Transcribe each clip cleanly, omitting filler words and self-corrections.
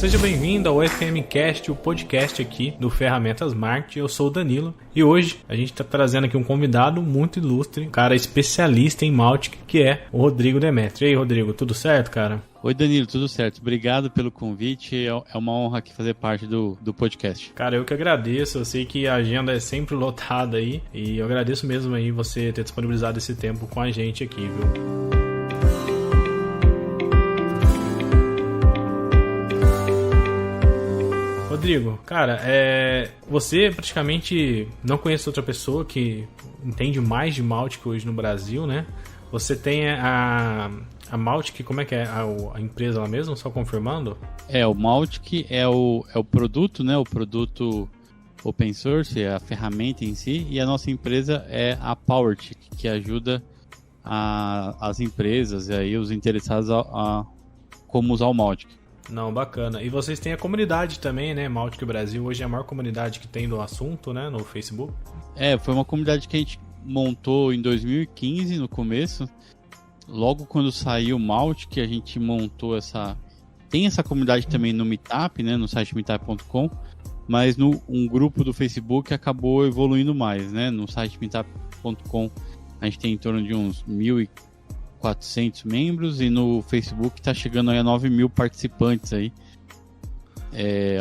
Seja bem-vindo ao FMcast, o podcast aqui do Ferramentas Marketing. Eu sou o Danilo e hoje a gente está trazendo aqui um convidado muito ilustre, um cara especialista em Mautic, que é o Rodrigo Demetrio. E aí, Rodrigo, tudo certo, cara? Oi, Danilo, tudo certo. Obrigado pelo convite. É uma honra aqui fazer parte do podcast. Cara, eu que agradeço. Eu sei que a agenda é sempre lotada aí e eu agradeço mesmo aí você ter disponibilizado esse tempo com a gente aqui, viu? Rodrigo, cara, você praticamente não conhece outra pessoa que entende mais de Mautic hoje no Brasil, né? Você tem a Mautic, como é que é a empresa lá mesmo? Só confirmando? O Mautic é o produto, né? O produto open source, é a ferramenta em si, e a nossa empresa é a Powertic, que ajuda as empresas e aí os interessados a como usar o Mautic. Não, bacana. E vocês têm a comunidade também, né? Mautic Brasil hoje é a maior comunidade que tem do assunto, né? No Facebook. Foi uma comunidade que a gente montou em 2015, no começo. Logo quando saiu o Mautic, a gente montou Tem essa comunidade também no Meetup, né? No site meetup.com. Mas um grupo do Facebook acabou evoluindo mais, né? No site meetup.com a gente tem em torno de uns 1.400 membros e no Facebook está chegando aí a 9.000 participantes aí.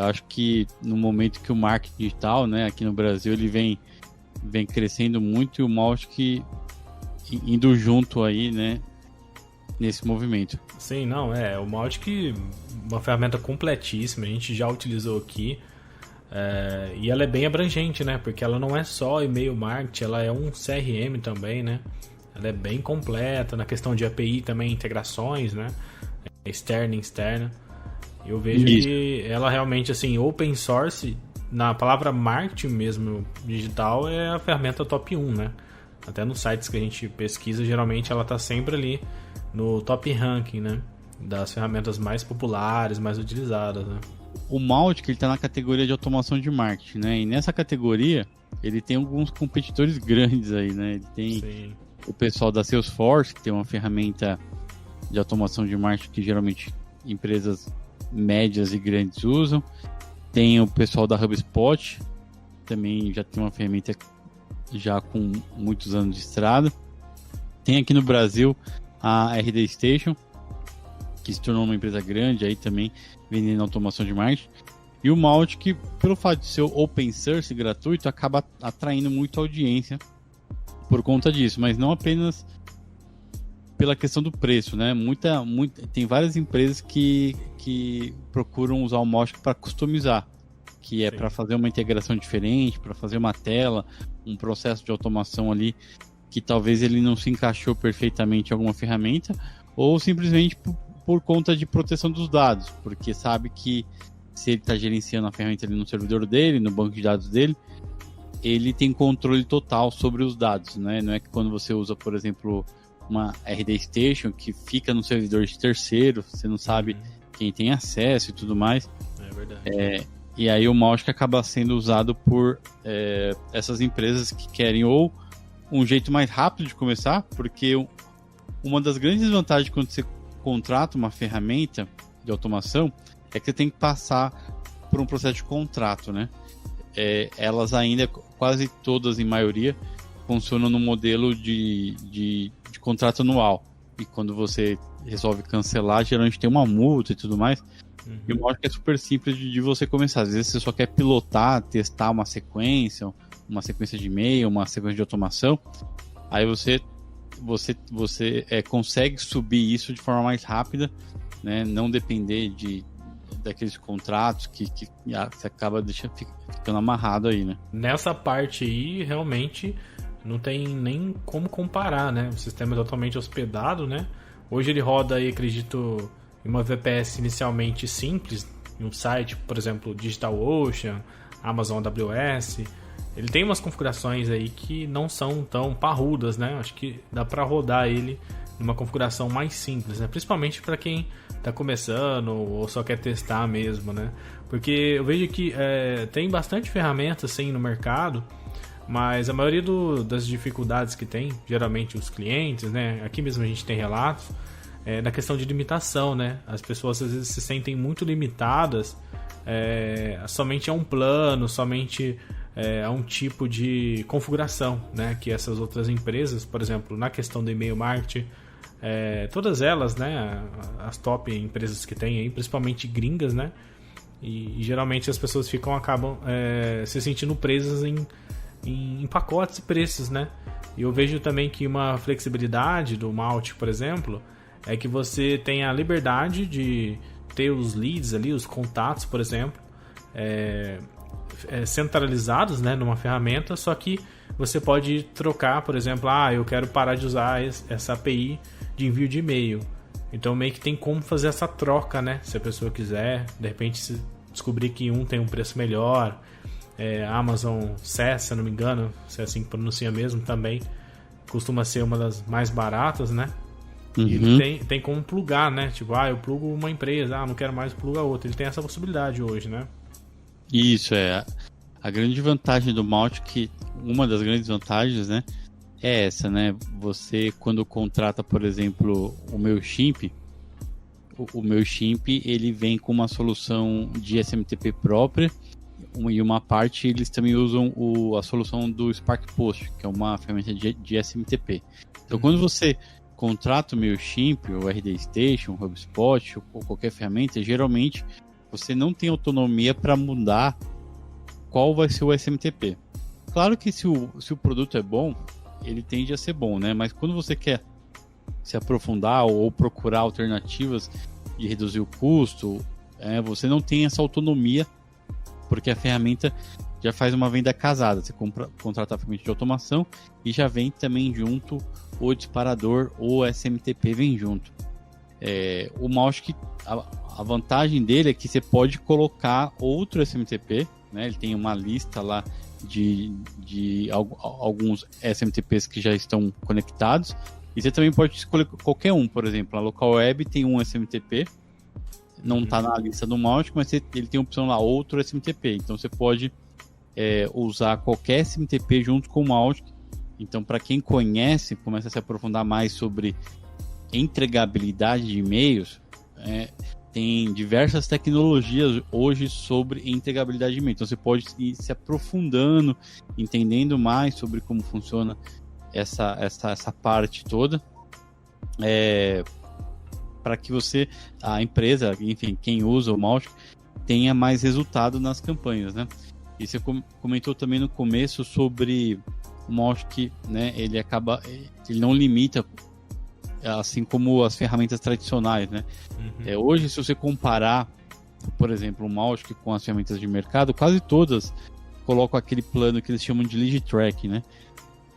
Acho que no momento que o marketing digital, né, aqui no Brasil, ele vem crescendo muito e o Mautic indo junto aí, né, nesse movimento. Sim, não, o Mautic uma ferramenta completíssima, a gente já utilizou aqui. E ela é bem abrangente, né, porque ela não é só e-mail marketing, ela é um CRM também, né. Ela é bem completa na questão de API também, integrações, né? Externa e externa. Eu vejo que ela realmente, assim, open source, na palavra marketing mesmo, digital, é a ferramenta top 1, né? Até nos sites que a gente pesquisa, geralmente ela tá sempre ali no top ranking, né? Das ferramentas mais populares, mais utilizadas, né? O Mautic, ele tá na categoria de automação de marketing, né? E nessa categoria, ele tem alguns competidores grandes aí, né? Ele tem... Sim. O pessoal da Salesforce, que tem uma ferramenta de automação de marketing que geralmente empresas médias e grandes usam. Tem o pessoal da HubSpot, também já tem uma ferramenta já com muitos anos de estrada. Tem aqui no Brasil a RD Station, que se tornou uma empresa grande aí também vendendo automação de marketing. E o Mautic, pelo fato de ser open source gratuito, acaba atraindo muita audiência por conta disso, mas não apenas pela questão do preço, né? Tem várias empresas que procuram usar o Mautic para customizar, que é para fazer uma integração diferente, para fazer uma tela, um processo de automação ali que talvez ele não se encaixou perfeitamente em alguma ferramenta, ou simplesmente por conta de proteção dos dados, porque sabe que se ele está gerenciando a ferramenta ali no servidor dele, no banco de dados dele, ele tem controle total sobre os dados, né? Não é que quando você usa, por exemplo, uma RD Station que fica no servidor de terceiro, você não sabe quem tem acesso e tudo mais. É verdade. E aí o Mautic acaba sendo usado por essas empresas que querem ou um jeito mais rápido de começar, porque uma das grandes vantagens quando você contrata uma ferramenta de automação é que você tem que passar por um processo de contrato, né? Elas ainda, quase todas em maioria, funcionam no modelo de contrato anual. E quando você resolve cancelar, geralmente tem uma multa e tudo mais. E o Mautic é super simples de você começar. Às vezes você só quer pilotar, testar uma sequência de e-mail, uma sequência de automação. Aí você consegue subir isso de forma mais rápida, né? Não depender daqueles contratos que você acaba ficando amarrado aí, né? Nessa parte aí, realmente, não tem nem como comparar, né? O sistema é totalmente hospedado, né? Hoje ele roda aí, acredito, em uma VPS inicialmente simples, em um site, por exemplo, DigitalOcean, Amazon AWS. Ele tem umas configurações aí que não são tão parrudas, né? Acho que dá para rodar ele numa configuração mais simples, né? Principalmente para quem está começando ou só quer testar mesmo, né? Porque eu vejo que tem bastante ferramentas assim no mercado, mas a maioria das dificuldades que tem, geralmente os clientes, né? Aqui mesmo a gente tem relatos, na questão de limitação, né? As pessoas às vezes se sentem muito limitadas somente a um plano, somente a um tipo de configuração, né? Que essas outras empresas, por exemplo, na questão do e-mail marketing, todas elas, né? As top empresas que tem aí, principalmente gringas, né? E geralmente as pessoas acabam se sentindo presas em pacotes e preços, né? E eu vejo também que uma flexibilidade do Mautic, por exemplo, é que você tem a liberdade de ter os leads ali, os contatos, por exemplo, centralizados, né, numa ferramenta, só que você pode trocar, por exemplo, eu quero parar de usar essa API de envio de e-mail. Então meio que tem como fazer essa troca, né? Se a pessoa quiser, de repente se descobrir que um tem um preço melhor, Amazon SES, se eu não me engano, se é assim que pronuncia mesmo, também costuma ser uma das mais baratas, né? Uhum. E ele tem como plugar, né? Tipo, eu plugo uma empresa, não quero mais, pluga outra. Ele tem essa possibilidade hoje, né? Isso, a grande vantagem do Mautic, uma das grandes vantagens, né, é essa, né? Você, quando contrata, por exemplo, o MailChimp, o MailChimp, ele vem com uma solução de SMTP própria, e uma parte eles também usam a solução do Spark Post, que é uma ferramenta de SMTP. Então, quando você contrata o MailChimp, o RD Station, o HubSpot ou qualquer ferramenta, geralmente você não tem autonomia para mudar qual vai ser o SMTP. Claro que se o produto é bom, ele tende a ser bom, né? Mas quando você quer se aprofundar ou procurar alternativas de reduzir o custo, você não tem essa autonomia, porque a ferramenta já faz uma venda casada. Você contrata a ferramenta de automação e já vem também junto o disparador ou SMTP vem junto. O Mautic, a vantagem dele é que você pode colocar outro SMTP, né? Ele tem uma lista lá de alguns SMTPs que já estão conectados, e você também pode escolher qualquer um. Por exemplo, a Local Web tem um SMTP, não está na lista do Mautic, mas ele tem a opção lá, outro SMTP. Então você pode usar qualquer SMTP junto com o Mautic. Então, para quem conhece, começa a se aprofundar mais sobre entregabilidade de e-mails, tem diversas tecnologias hoje sobre entregabilidade de e-mail. Então você pode ir se aprofundando, entendendo mais sobre como funciona essa parte toda, para que a empresa, enfim, quem usa o Mautic, tenha mais resultado nas campanhas, né? E você comentou também no começo sobre o Mautic, né? Ele não limita, assim como as ferramentas tradicionais, né? Uhum. Hoje, se você comparar, por exemplo, o Mautic com as ferramentas de mercado, quase todas colocam aquele plano que eles chamam de lead tracking, né?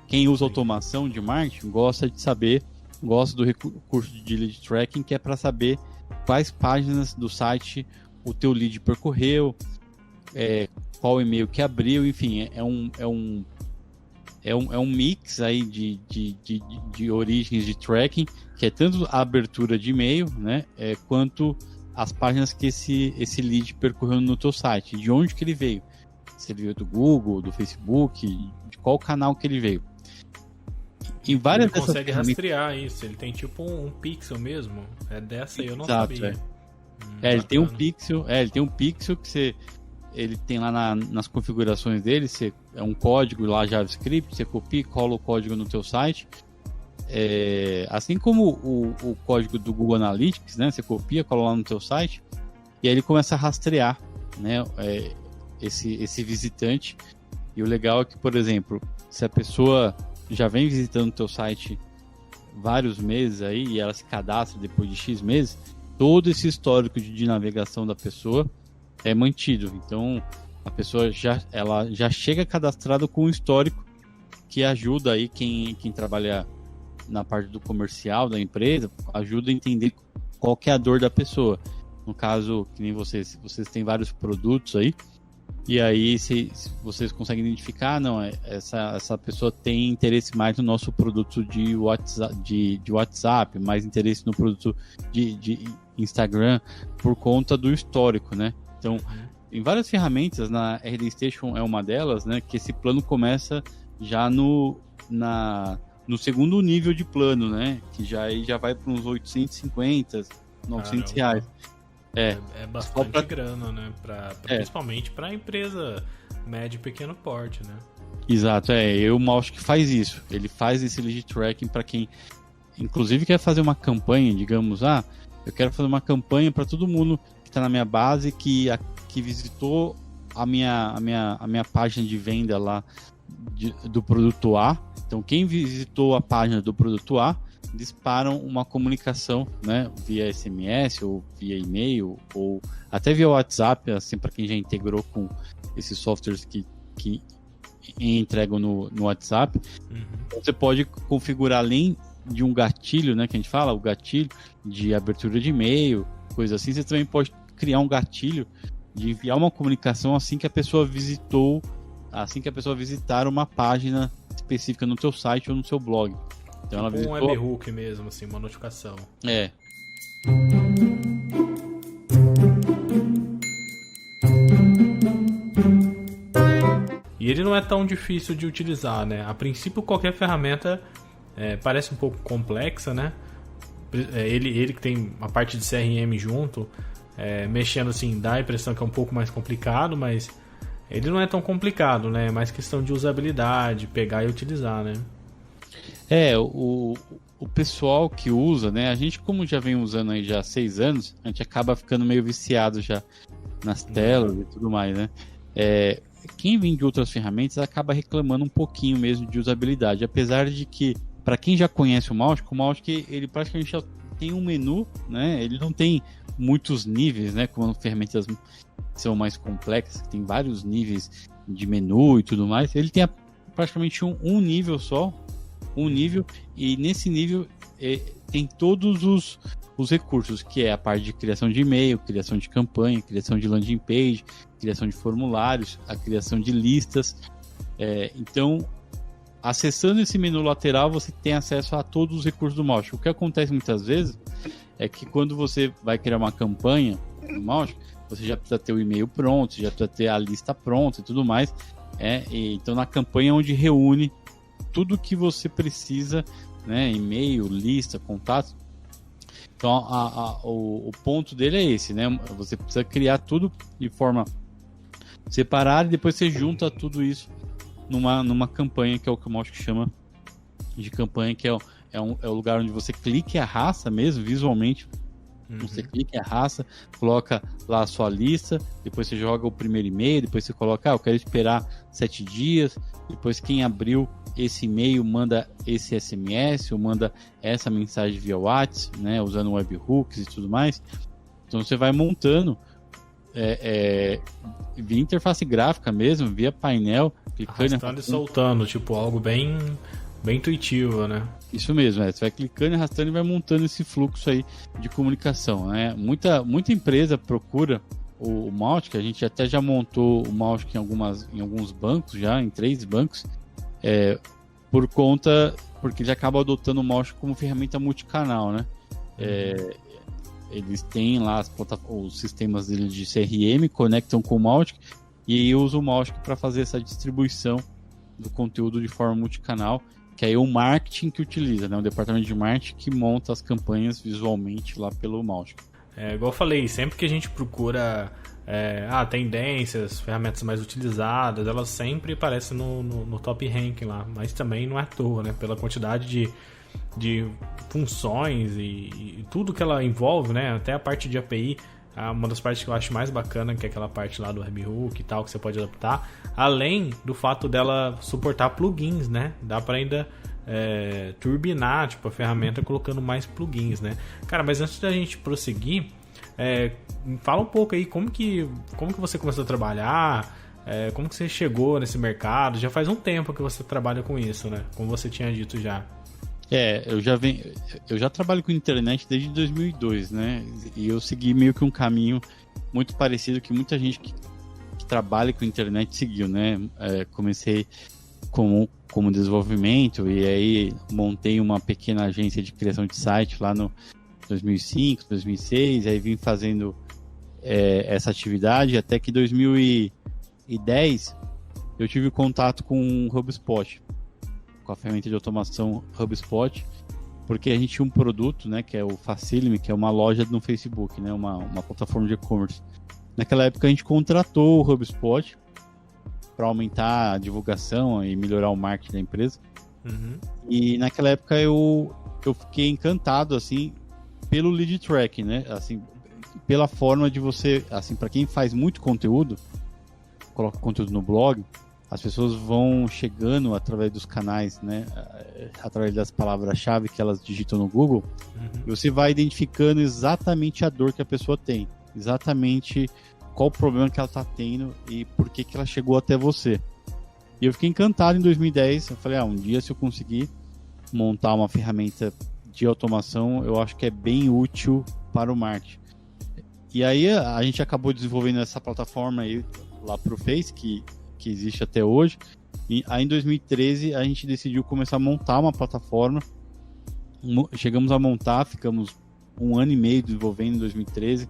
Quem usa automação de marketing gosta do recurso de lead tracking, que é para saber quais páginas do site o teu lead percorreu, qual e-mail que abriu, enfim, é um mix aí de origens de tracking, que é tanto a abertura de e-mail, né, quanto as páginas que esse lead percorreu no teu site, de onde que ele veio, se ele veio do Google, do Facebook, de qual canal que ele veio. Em várias ele consegue rastrear isso, ele tem tipo um pixel mesmo, dessa aí eu não sabia. Ele tem um pixel que ele tem lá nas configurações dele, é um código lá JavaScript, você copia e cola o código no teu site, assim como o código do Google Analytics, né? Você copia, cola lá no teu site, e aí ele começa a rastrear, né? Esse visitante. E o legal é que, por exemplo, se a pessoa já vem visitando o teu site vários meses aí, e ela se cadastra depois de X meses, todo esse histórico de navegação da pessoa é mantido. Então a pessoa já chega cadastrada com um histórico que ajuda aí quem trabalha na parte do comercial da empresa, ajuda a entender qual que é a dor da pessoa. No caso, que nem vocês têm vários produtos aí, e aí se vocês conseguem identificar, não, essa pessoa tem interesse mais no nosso produto de WhatsApp, mais interesse no produto de Instagram, por conta do histórico, né? Então, em várias ferramentas, na RD Station é uma delas, né, que esse plano começa já no segundo nível de plano, né? Que já vai para uns 850, 900 reais. É bastante grana, né? Principalmente para empresa médio e pequeno porte, né? Exato, o mouse que faz isso. Ele faz esse lead tracking para quem, inclusive, quer fazer uma campanha, digamos, eu quero fazer uma campanha para todo mundo que está na minha base, que visitou a minha página de venda lá do produto A. Então, quem visitou a página do produto A, disparam uma comunicação, né, via SMS ou via e-mail ou até via WhatsApp, assim, para quem já integrou com esses softwares que entregam no WhatsApp. Então, você pode configurar, além de um gatilho, né, que a gente fala, o gatilho de abertura de e-mail, coisa assim, você também pode criar um gatilho de enviar uma comunicação assim que a pessoa visitar uma página específica no teu site ou no seu blog. Então ela visitou... um webhook mesmo, assim, uma notificação. E ele não é tão difícil de utilizar, né? A princípio, qualquer ferramenta parece um pouco complexa, né? Ele que tem a parte de CRM junto, mexendo assim, dá a impressão que é um pouco mais complicado, mas ele não é tão complicado, né? É mais questão de usabilidade, pegar e utilizar, né? O pessoal que usa, né? A gente, como já vem usando aí já há 6 anos, a gente acaba ficando meio viciado já nas telas e tudo mais, né? Quem vem de outras ferramentas acaba reclamando um pouquinho mesmo de usabilidade, apesar de que, para quem já conhece o mouse que ele praticamente já tem um menu, né? Ele não tem muitos níveis, né? Como ferramentas são mais complexas, que tem vários níveis de menu e tudo mais. Ele tem praticamente um nível só, e nesse nível tem todos os recursos, que é a parte de criação de e-mail, criação de campanha, criação de landing page, criação de formulários, a criação de listas. Então, acessando esse menu lateral, você tem acesso a todos os recursos do mouse. O que acontece muitas vezes é que quando você vai criar uma campanha no mouse, você já precisa ter o e-mail pronto, já precisa ter a lista pronta e tudo mais. Então, na campanha é onde reúne tudo que você precisa, né? E-mail, lista, contatos. Então, o ponto dele é esse, né? Você precisa criar tudo de forma separada e depois você junta tudo isso numa campanha, que é o que o mouse chama de campanha, que é o lugar onde você clica e arrasta mesmo, visualmente. Você clica e arrasta, coloca lá a sua lista, depois você joga o primeiro e-mail, depois você coloca, eu quero esperar 7 dias, depois quem abriu esse e-mail manda esse SMS ou manda essa mensagem via WhatsApp, né, usando webhooks e tudo mais. Então você vai montando via interface gráfica mesmo, via painel, clicando arrastando e soltando, tipo algo bem intuitivo, né? Isso mesmo, você vai clicando e arrastando e vai montando esse fluxo aí de comunicação, né? Muita empresa procura o Mautic, a gente até já montou o Mautic em alguns bancos, já em 3 bancos, porque ele acaba adotando o Mautic como ferramenta multicanal, né? Eles têm lá os sistemas dele de CRM, conectam com o Mautic e usam o Mautic para fazer essa distribuição do conteúdo de forma multicanal, que aí é o marketing que utiliza, né? O departamento de marketing que monta as campanhas visualmente lá pelo Mautic. Igual eu falei, sempre que a gente procura tendências, ferramentas mais utilizadas, elas sempre aparecem no top ranking lá, mas também não é à toa, né? Pela quantidade de funções e tudo que ela envolve, né? Até a parte de API, uma das partes que eu acho mais bacana, que é aquela parte lá do webhook e tal, que você pode adaptar, além do fato dela suportar plugins, né? Dá para ainda turbinar, tipo, a ferramenta colocando mais plugins, né? Cara, mas antes da gente prosseguir, fala um pouco aí como que você começou a trabalhar, como que você chegou nesse mercado. Já faz um tempo que você trabalha com isso, né? Como você tinha dito já. Eu já trabalho com internet desde 2002, né? E eu segui meio que um caminho muito parecido que muita gente que trabalha com internet seguiu, né? Comecei como desenvolvimento e aí montei uma pequena agência de criação de site lá no 2005, 2006, aí vim fazendo essa atividade até que em 2010 eu tive contato com o HubSpot. com a ferramenta de automação HubSpot, porque a gente tinha um produto, né, que é o Facilime, que é uma loja no Facebook, né, uma plataforma de e-commerce. Naquela época a gente contratou o HubSpot para aumentar a divulgação e melhorar o marketing da empresa. Uhum. E naquela época eu fiquei encantado, assim, pelo lead track, né? Assim, pela forma de você, assim, para quem faz muito conteúdo, coloca conteúdo no blog, as pessoas vão chegando através dos canais, né? Através das palavras-chave que elas digitam no Google, e você vai identificando exatamente a dor que a pessoa tem, exatamente qual o problema que ela está tendo e por que ela chegou até você. E eu fiquei encantado em 2010, eu falei, um dia se eu conseguir montar uma ferramenta de automação, eu acho que é bem útil para o marketing. E aí a gente acabou desenvolvendo essa plataforma aí lá para o Face, que existe até hoje. E aí em 2013 a gente decidiu começar a montar uma plataforma. Chegamos a montar, ficamos 1 ano e meio desenvolvendo em 2013,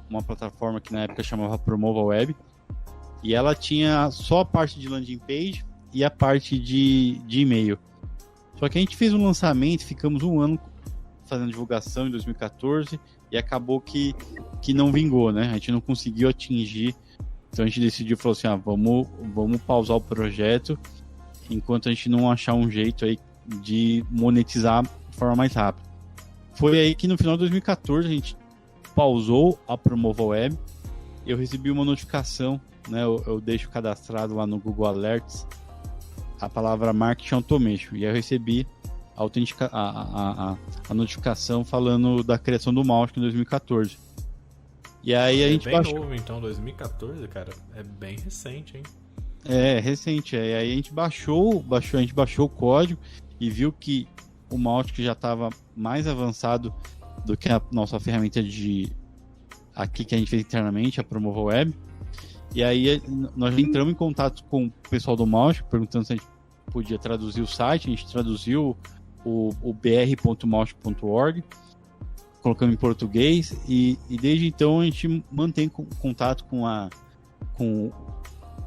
uma plataforma que na época chamava Promova Web. E ela tinha só a parte de landing page e a parte de e-mail. Só que a gente fez um lançamento, ficamos 1 ano fazendo divulgação em 2014 e acabou que não vingou, né? A gente não conseguiu atingir. Então a gente decidiu, falou assim, vamos pausar o projeto enquanto a gente não achar um jeito aí de monetizar de forma mais rápida. Foi aí que no final de 2014 a gente pausou a Promova Web. Eu recebi uma notificação, né? Eu deixo cadastrado lá no Google Alerts a palavra Marketing Automation, e aí eu recebi a notificação falando da criação do Mautic em 2014. E aí a gente baixou. É bem novo, então, 2014, cara, é bem recente, hein? É, recente. E aí a gente baixou o código e viu que o Mautic já estava mais avançado do que a nossa ferramenta aqui que a gente fez internamente, a Promova Web. E aí nós entramos em contato com o pessoal do Mautic, perguntando se a gente podia traduzir o site. A gente traduziu o br.mautic.org, colocando em português, e desde então a gente mantém contato com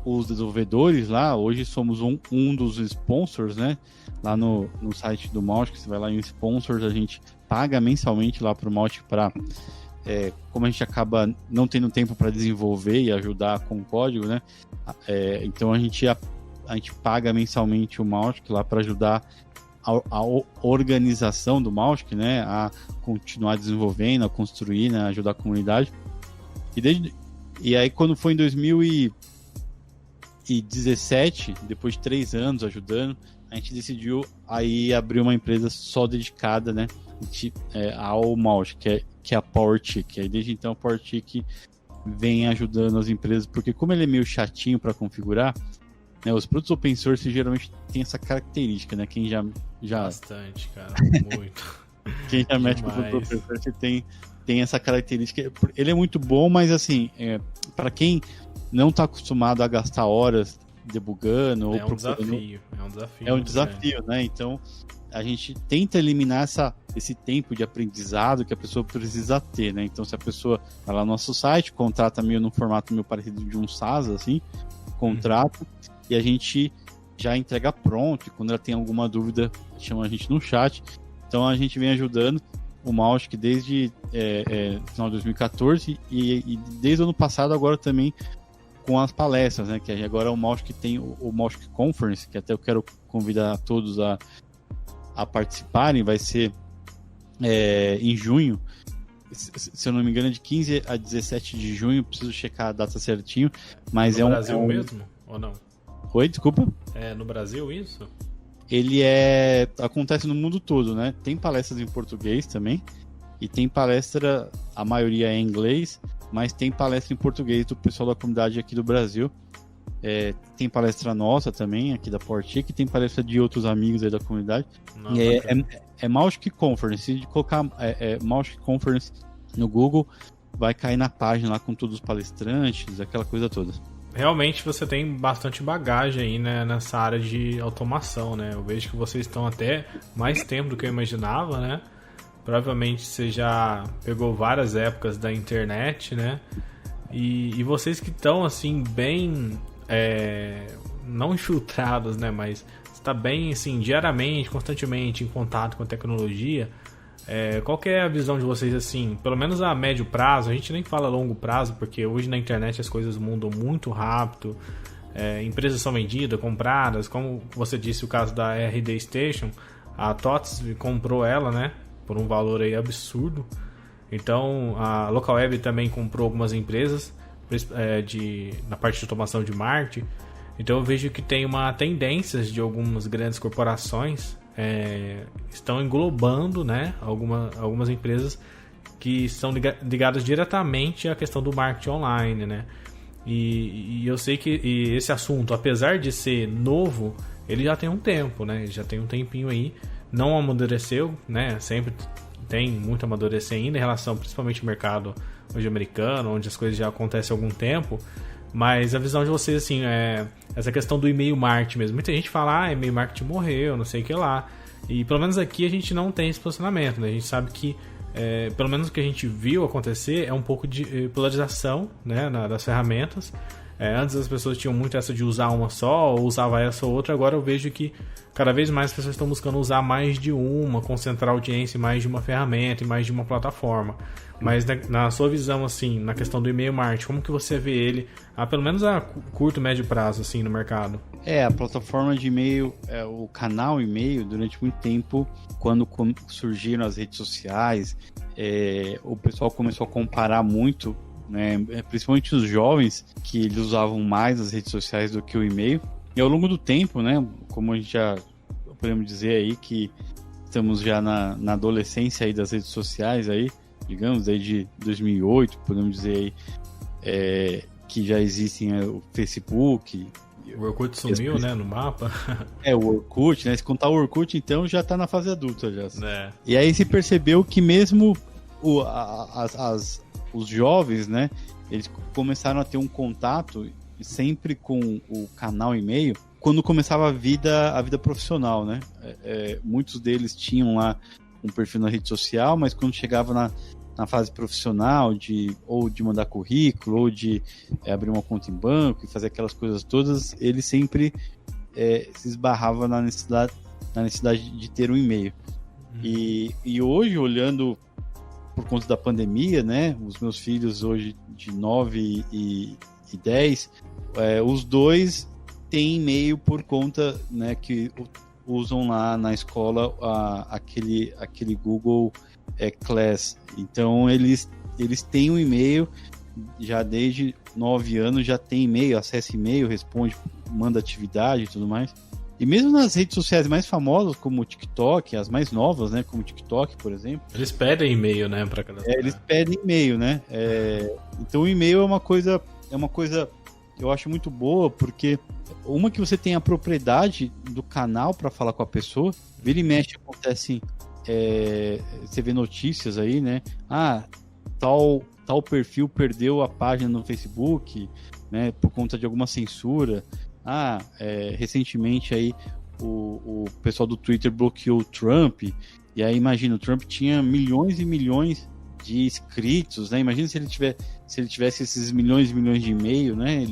os desenvolvedores lá. Hoje somos um dos sponsors, né? Lá no site do Mautic, você vai lá em sponsors, a gente paga mensalmente lá para o Mautic para... como a gente acaba não tendo tempo para desenvolver e ajudar com o código, né? Então a gente paga mensalmente o Mautic lá para ajudar a organização do Mautic, né? A continuar desenvolvendo, a construir, né? A ajudar a comunidade. E aí quando foi em 2017, depois de 3 anos ajudando, a gente decidiu aí abrir uma empresa só dedicada, né? Ao Mautic, que é a PowerTick. Aí desde então a PowerTick vem ajudando as empresas, porque como ele é meio chatinho para configurar, né, os produtos open source geralmente tem essa característica, né? Quem já bastante, cara, muito. Quem já mexe com o produto open source tem essa característica. Ele é muito bom, mas assim, para quem não está acostumado a gastar horas debugando ou procurando, é um desafio, né? Então a gente tenta eliminar esse tempo de aprendizado que a pessoa precisa ter, né? Então, se a pessoa vai lá no nosso site, contrata meio num formato meio parecido de um SaaS, assim, contrata, e a gente já entrega pronto, e quando ela tem alguma dúvida, chama a gente no chat. Então, a gente vem ajudando o Mautic desde final de 2014 e desde o ano passado agora também com as palestras, né? Que agora o Mautic tem o Mautic Conference, que até eu quero convidar todos a participarem. Vai ser em junho, se eu não me engano, de 15 a 17 de junho. Preciso checar a data certinho, mas no Brasil mesmo ou não? Oi, desculpa. É no Brasil isso? Ele acontece no mundo todo, né? Tem palestras em português também, e tem palestra, a maioria é em inglês, mas tem palestra em português do pessoal da comunidade aqui do Brasil. Tem palestra nossa também, aqui da PowerTick, tem palestra de outros amigos aí da comunidade. É Mautic Conference. Se colocar Mautic Conference no Google, vai cair na página lá com todos os palestrantes, aquela coisa toda. Realmente você tem bastante bagagem aí, né, nessa área de automação, né? Eu vejo que vocês estão até mais tempo do que eu imaginava, né? Provavelmente você já pegou várias épocas da internet, né? E vocês que estão, assim, bem... não infiltrados, né? Mas tá bem, assim, diariamente, constantemente em contato com a tecnologia, qual que é a visão de vocês, assim, pelo menos a médio prazo? A gente nem fala longo prazo, porque hoje na internet as coisas mudam muito rápido, empresas são vendidas, compradas, como você disse o caso da RD Station, a TOTS comprou ela, né, por um valor aí absurdo. Então a LocalWeb também comprou algumas empresas na parte de automação de marketing. Então eu vejo que tem uma tendência de algumas grandes corporações estão englobando, né, algumas empresas que são ligadas diretamente à questão do marketing online, né? E eu sei que esse assunto, apesar de ser novo, ele já tem um tempo, né? Já tem um tempinho aí, não amadureceu, né? Sempre tem muito a amadurecer ainda em relação principalmente ao mercado hoje americano, onde as coisas já acontecem há algum tempo. Mas a visão de vocês, assim, essa questão do e-mail marketing mesmo. Muita gente fala, e-mail marketing morreu, não sei o que lá. E pelo menos aqui a gente não tem esse posicionamento, né? A gente sabe que, pelo menos o que a gente viu acontecer é um pouco de polarização, né, das ferramentas. Antes as pessoas tinham muito essa de usar uma só, ou usava essa ou outra. Agora eu vejo que cada vez mais as pessoas estão buscando usar mais de uma, concentrar a audiência em mais de uma ferramenta, em mais de uma plataforma. Mas na sua visão, assim, na questão do e-mail marketing, como que você vê ele, pelo menos a curto, médio prazo, assim, no mercado? A plataforma de e-mail, o canal e-mail, durante muito tempo, quando surgiram as redes sociais, o pessoal começou a comparar muito, né, principalmente os jovens, que eles usavam mais as redes sociais do que o e-mail. E ao longo do tempo, né, como a gente já podemos dizer aí que estamos já na adolescência aí das redes sociais aí, digamos, aí de 2008, podemos dizer aí, que já existem o Facebook. O Orkut sumiu, né, no mapa. O Orkut, né? Se contar o Orkut, então já tá na fase adulta já. E aí se percebeu que mesmo os jovens, né, eles começaram a ter um contato sempre com o canal e-mail quando começava a vida profissional, né? Muitos deles tinham lá um perfil na rede social, mas quando chegava na fase profissional ou de mandar currículo, ou de abrir uma conta em banco e fazer aquelas coisas todas, ele sempre se esbarrava na necessidade de ter um e-mail. E hoje, olhando por conta da pandemia, né, os meus filhos hoje de 9 e 10, os dois têm e-mail por conta, né, que usam lá na escola aquele Google Class. Então eles têm um e-mail já desde 9 anos, já tem e-mail, acessa e-mail, responde, manda atividade e tudo mais. E mesmo nas redes sociais mais famosas, como o TikTok, as mais novas, né, como o TikTok, por exemplo, eles pedem e-mail, né, para cadastrar. Eles pedem e-mail, né? Então o e-mail é uma coisa eu acho muito boa, porque uma que você tem a propriedade do canal para falar com a pessoa, vira e mexe, acontece, você vê notícias aí, né? Tal perfil perdeu a página no Facebook, né, por conta de alguma censura. Recentemente aí o pessoal do Twitter bloqueou o Trump, e aí imagina, o Trump tinha milhões e milhões de inscritos, né? Imagina se ele tivesse esses milhões e milhões de e-mail, né?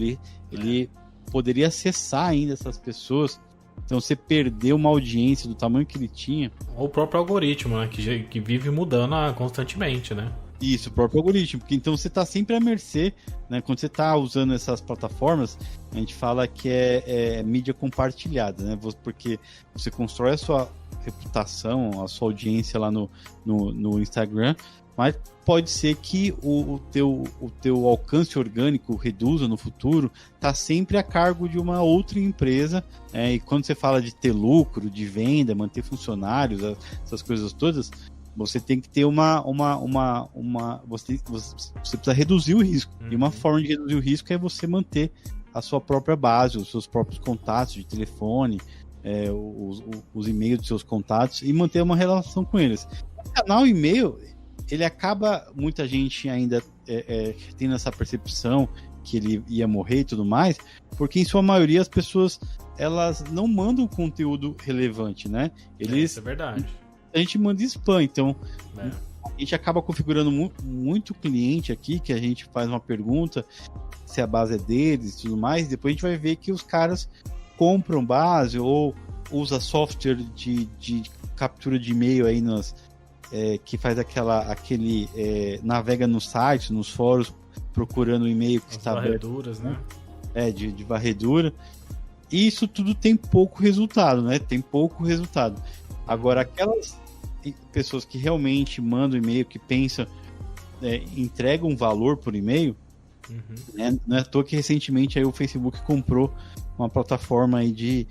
Ele poderia acessar ainda essas pessoas. Então você perdeu uma audiência do tamanho que ele tinha. Ou o próprio algoritmo, né? Que vive mudando constantemente, né? Isso, o próprio algoritmo. Porque então você está sempre à mercê, né? Quando você está usando essas plataformas, a gente fala que é mídia compartilhada, né? Porque você constrói a sua reputação, a sua audiência lá no Instagram, mas pode ser que o teu alcance orgânico reduza no futuro, está sempre a cargo de uma outra empresa, e quando você fala de ter lucro, de venda, manter funcionários, essas coisas todas, você tem que ter você precisa reduzir o risco. E uma forma de reduzir o risco é você manter a sua própria base, os seus próprios contatos de telefone, os e-mails dos seus contatos, e manter uma relação com eles. O canal e-mail, ele acaba, muita gente ainda tendo essa percepção que ele ia morrer e tudo mais, porque em sua maioria as pessoas, elas não mandam conteúdo relevante, né? Isso é verdade. A gente manda spam, então a gente acaba configurando muito cliente aqui, que a gente faz uma pergunta se a base é deles e tudo mais, depois a gente vai ver que os caras compram base ou usa software de captura de e-mail aí que faz aquele navega nos sites, nos fóruns, procurando o e-mail que está aberto. Varreduras, né? De varredura. E isso tudo tem pouco resultado, né? Tem pouco resultado. Agora, aquelas pessoas que realmente mandam e-mail, que pensam, entregam valor por e-mail, né? Não é à toa que recentemente aí o Facebook comprou uma plataforma aí de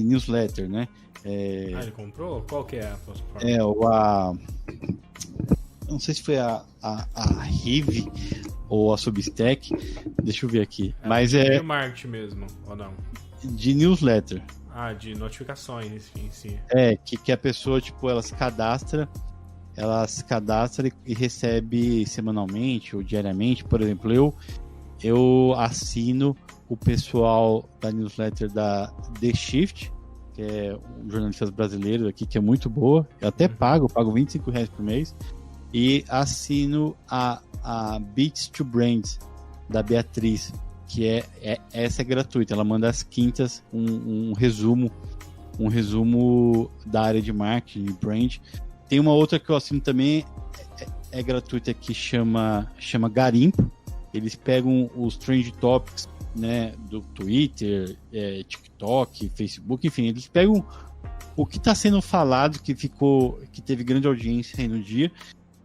newsletter, né? Ele comprou? Qual que é a plataforma? Não sei se foi a Rive ou a Substack, deixa eu ver aqui. Mas de marketing mesmo, ou não? De newsletter. De notificações em si. Que a pessoa, tipo, ela se cadastra e recebe semanalmente ou diariamente. Por exemplo, eu assino o pessoal da newsletter da The Shift, que é um jornalista brasileiro aqui, que é muito boa. Eu até pago R$25 por mês. E assino a Beats to Brands, da Beatriz, que essa é gratuita. Ela manda às quintas um resumo da área de marketing, de brand. Tem uma outra que eu assino também, é gratuita, que chama Garimpo. Eles pegam os trend topics, né, do Twitter, TikTok, Facebook, enfim, eles pegam o que está sendo falado, que teve grande audiência aí no dia,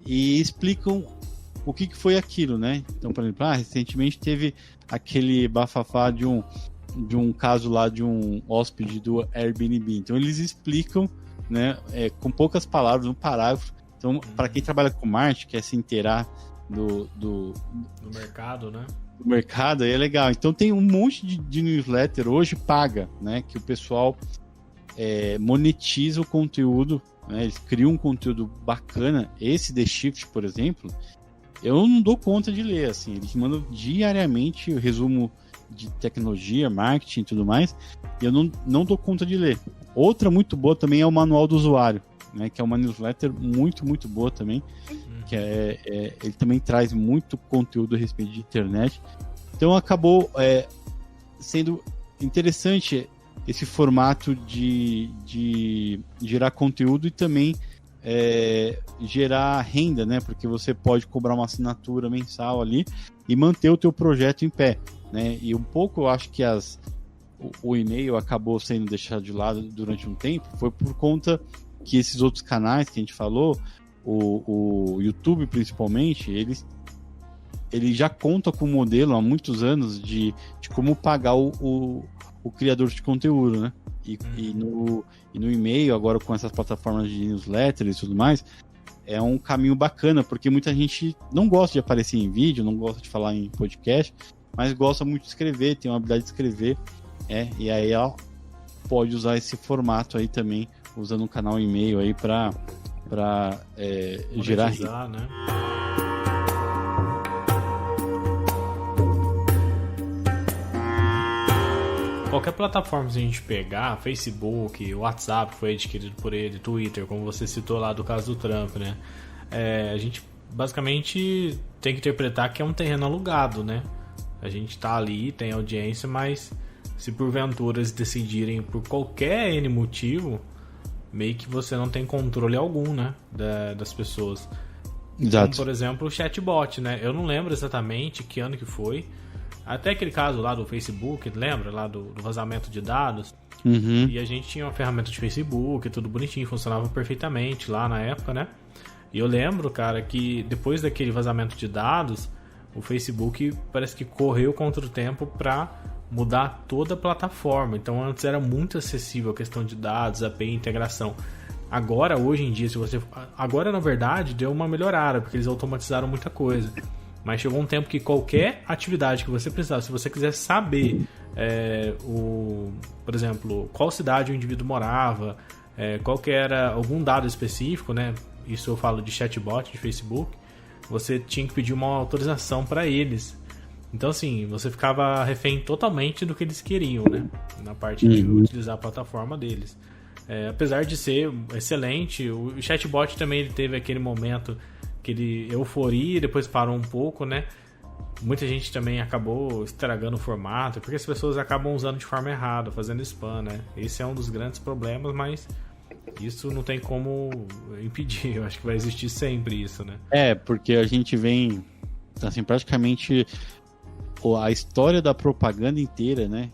e explicam o que foi aquilo, né? Então, por exemplo, recentemente teve aquele bafafá de um caso lá de um hóspede do Airbnb. Então, eles explicam, né, com poucas palavras, um parágrafo. Então, para quem trabalha com marketing, quer se inteirar do mercado, né? Do mercado, aí é legal. Então, tem um monte de newsletter hoje paga, né? Que o pessoal monetiza o conteúdo, né? Eles criam um conteúdo bacana. Esse The Shift, por exemplo, eu não dou conta de ler, assim. Eles mandam diariamente o resumo de tecnologia, marketing e tudo mais, e eu não dou conta de ler. Outra muito boa também é o Manual do Usuário, né? Que é uma newsletter muito, muito boa também, que ele também traz muito conteúdo a respeito de internet. Então acabou sendo interessante esse formato de gerar conteúdo e também gerar renda, né? Porque você pode cobrar uma assinatura mensal ali e manter o teu projeto em pé, né? E um pouco eu acho que o e-mail acabou sendo deixado de lado durante um tempo, foi por conta que esses outros canais que a gente falou, o YouTube principalmente, ele já conta com um modelo há muitos anos de como pagar o criador de conteúdo, né? E no e-mail, agora com essas plataformas de newsletter e tudo mais, é um caminho bacana, porque muita gente não gosta de aparecer em vídeo, não gosta de falar em podcast, mas gosta muito de escrever, tem uma habilidade de escrever, e aí ela pode usar esse formato aí também, usando um canal e-mail aí para gerar renda, né? Qualquer plataforma que a gente pegar, Facebook, WhatsApp foi adquirido por ele, Twitter, como você citou lá do caso do Trump, né? A gente basicamente tem que interpretar que é um terreno alugado, né? A gente tá ali, tem audiência, mas se porventura eles decidirem por qualquer N motivo, meio que você não tem controle algum, né? Das pessoas. Exato. Como, por exemplo, o chatbot, né? Eu não lembro exatamente que ano que foi. Até aquele caso lá do Facebook, lembra? Lá do vazamento de dados. Uhum. E a gente tinha uma ferramenta de Facebook, tudo bonitinho, funcionava perfeitamente lá na época, né? E eu lembro, cara, que depois daquele vazamento de dados, o Facebook parece que correu contra o tempo para mudar toda a plataforma. Então antes era muito acessível a questão de dados, API, integração. Agora, hoje em dia, agora na verdade deu uma melhorada, porque eles automatizaram muita coisa. Mas chegou um tempo que qualquer atividade que você precisasse, se você quiser saber, por exemplo, qual cidade o indivíduo morava, qual que era algum dado específico, né? Isso eu falo de chatbot, de Facebook, você tinha que pedir uma autorização para eles. Então, assim, você ficava refém totalmente do que eles queriam, né? Na parte de utilizar a plataforma deles. Apesar de ser excelente, o chatbot também ele teve aquele momento, aquele euforia, depois parou um pouco, né? muita gente também acabou estragando o formato, porque as pessoas acabam usando de forma errada, fazendo spam, né? Esse é um dos grandes problemas, mas isso não tem como impedir. Eu acho que vai existir sempre isso, né? Porque a gente vem, assim, praticamente a história da propaganda inteira, né?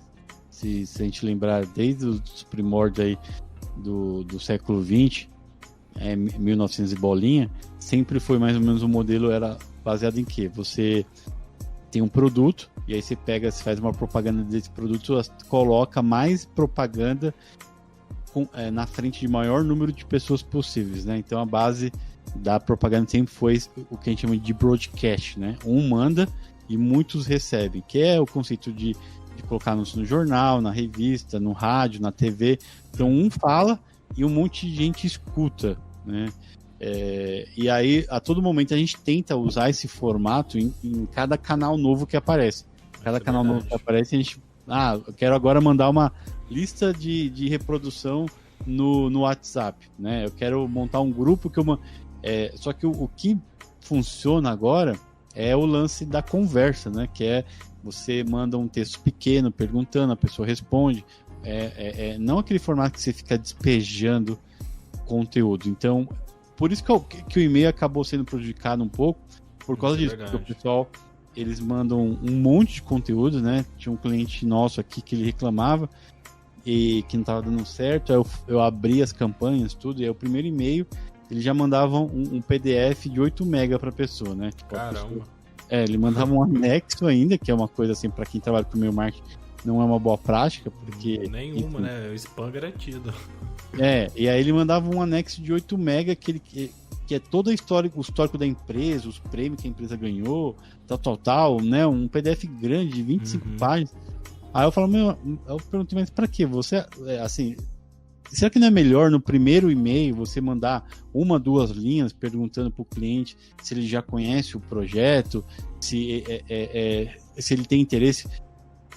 Se a gente lembrar desde os primórdios aí do século XX, 1900 e bolinha, sempre foi mais ou menos o modelo, era baseado em quê? Você tem um produto, e aí você faz uma propaganda desse produto, coloca mais propaganda na frente de maior número de pessoas possíveis, né? Então a base da propaganda sempre foi o que a gente chama de broadcast, né? Um manda e muitos recebem, que é o conceito de colocar anúncio no jornal, na revista, no rádio, na TV. Então um fala e um monte de gente escuta, né? E aí, a todo momento, a gente tenta usar esse formato em cada canal novo que aparece. Cada canal novo que aparece, a gente... eu quero agora mandar uma lista de reprodução no WhatsApp, né? Eu quero montar um grupo só que o que funciona agora é o lance da conversa, né? Que é você manda um texto pequeno perguntando, a pessoa responde. Não aquele formato que você fica despejando conteúdo. Então, por isso que o e-mail acabou sendo prejudicado um pouco, por causa disso, porque o pessoal, eles mandam um monte de conteúdo, né? Tinha um cliente nosso aqui que ele reclamava e que não estava dando certo, aí eu abri as campanhas, tudo, e aí o primeiro e-mail, eles já mandavam um PDF de 8 MB para a pessoa, né? Tipo, caramba! Ele mandava um anexo ainda, que é uma coisa assim, para quem trabalha com e-mail marketing, não é uma boa prática, porque... Nenhuma, enfim, né? O spam garantido. E aí ele mandava um anexo de 8 MB que é toda a história, o histórico da empresa, os prêmios que a empresa ganhou, tal, né? Um PDF grande de 25 páginas. Aí eu falo, eu perguntei, mas pra quê? Você, assim, será que não é melhor no primeiro e-mail você mandar 1, 2 linhas perguntando pro cliente se ele já conhece o projeto, se ele tem interesse?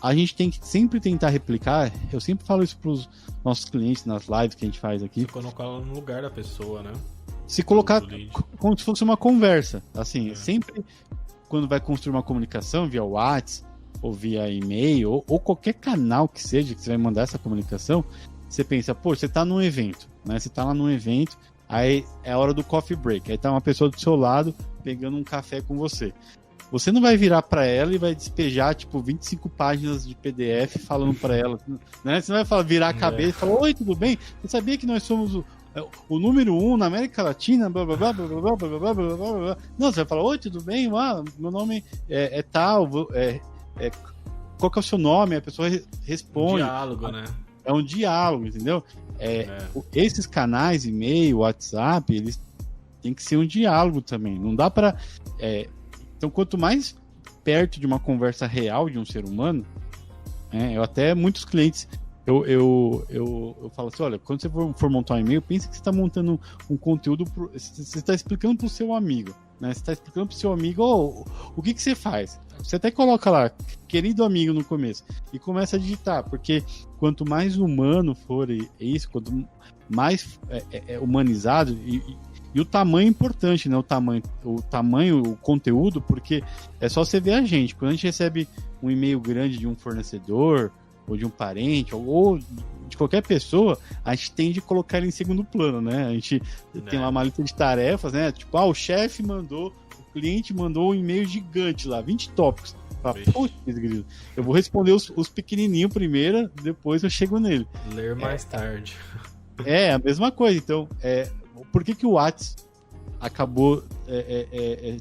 A gente tem que sempre tentar replicar. Eu sempre falo isso pros nossos clientes nas lives que a gente faz aqui. Se colocar no lugar da pessoa, né? Se colocar como se fosse uma conversa. Assim, sempre quando vai construir uma comunicação via WhatsApp ou via e-mail ou qualquer canal que seja que você vai mandar essa comunicação, você pensa, você tá num evento, né? Você tá lá num evento, aí é a hora do coffee break. Aí tá uma pessoa do seu lado pegando um café com você. Você não vai virar para ela e vai despejar, 25 páginas de PDF falando para ela, né? Você não vai virar a cabeça e falar, oi, tudo bem? Você sabia que nós somos o número 1 na América Latina? Blá, blá, blá, blá, blá, blá, blá, blá, blá, blá. Não, você vai falar, oi, tudo bem? Meu nome é tal, qual que é o seu nome? A pessoa responde. Um diálogo, né? É um diálogo, entendeu? Esses canais, e-mail, WhatsApp, eles têm que ser um diálogo também. Não dá para... Então, quanto mais perto de uma conversa real de um ser humano, eu até muitos clientes, eu falo assim, olha, quando você for montar um e-mail, pensa que você está montando um conteúdo, você está explicando para o seu amigo, né? Você está explicando para o seu amigo, o que você faz. Você até coloca lá, querido amigo no começo, e começa a digitar, porque quanto mais humano for isso, quanto mais humanizado, e o tamanho é importante, né? O tamanho, o conteúdo, porque é só você ver a gente. Quando a gente recebe um e-mail grande de um fornecedor, ou de um parente, ou de qualquer pessoa, a gente tende a colocar ele em segundo plano, né? A gente tem lá uma lista de tarefas, né? Tipo, o chefe mandou, o cliente mandou um e-mail gigante lá, 20 tópicos. Putz, eu vou responder os pequenininhos primeiro, depois eu chego nele. Ler mais tarde. A mesma coisa. Então, por que o WhatsApp acabou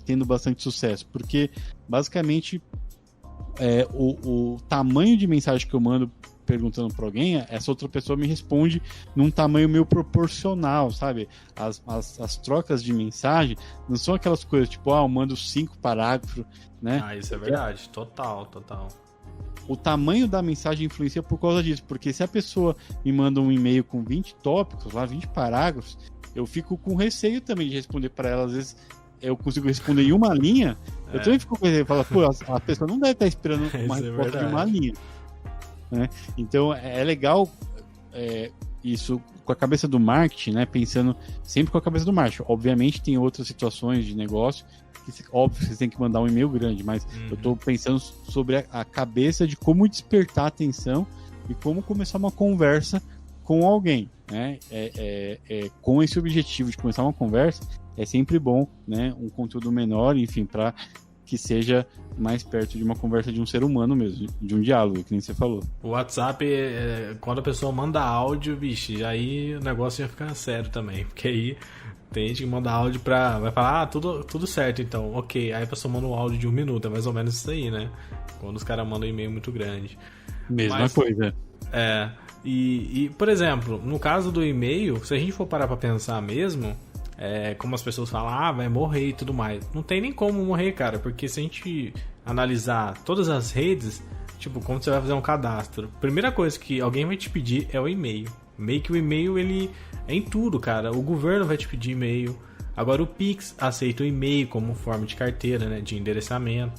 tendo bastante sucesso? Porque, basicamente, o tamanho de mensagem que eu mando perguntando para alguém, essa outra pessoa me responde num tamanho meio proporcional, sabe? As trocas de mensagem não são aquelas coisas tipo, eu mando 5 parágrafos, né? Isso é verdade. Total. O tamanho da mensagem influencia por causa disso, porque se a pessoa me manda um e-mail com 20 tópicos, lá 20 parágrafos, eu fico com receio também de responder para ela. Às vezes eu consigo responder em uma linha, eu também fico com receio, falo, a pessoa não deve estar esperando uma resposta de uma linha, né? Então é legal isso com a cabeça do marketing, né? Pensando sempre com a cabeça do marketing. Obviamente tem outras situações de negócio óbvio, vocês têm que mandar um e-mail grande, mas eu tô pensando sobre a cabeça de como despertar a atenção e como começar uma conversa com alguém, né? Com esse objetivo de começar uma conversa, é sempre bom, né? Um conteúdo menor, enfim, para que seja mais perto de uma conversa de um ser humano mesmo, de um diálogo, que nem você falou. O WhatsApp, quando a pessoa manda áudio, bicho, aí o negócio já fica sério também, porque aí tem gente que manda áudio vai falar, tudo certo, então, ok. Aí a pessoa manda um áudio de 1 minuto, é mais ou menos isso aí, né? Quando os caras mandam e-mail muito grande. Mesma coisa. E, por exemplo, no caso do e-mail, se a gente for parar pra pensar mesmo, como as pessoas falam, vai morrer e tudo mais. Não tem nem como morrer, cara, porque se a gente analisar todas as redes, tipo, como você vai fazer um cadastro, a primeira coisa que alguém vai te pedir é o e-mail. Meio que o e-mail, ele é em tudo, cara. O governo vai te pedir e-mail. Agora o Pix aceita o e-mail como forma de carteira, né, de endereçamento.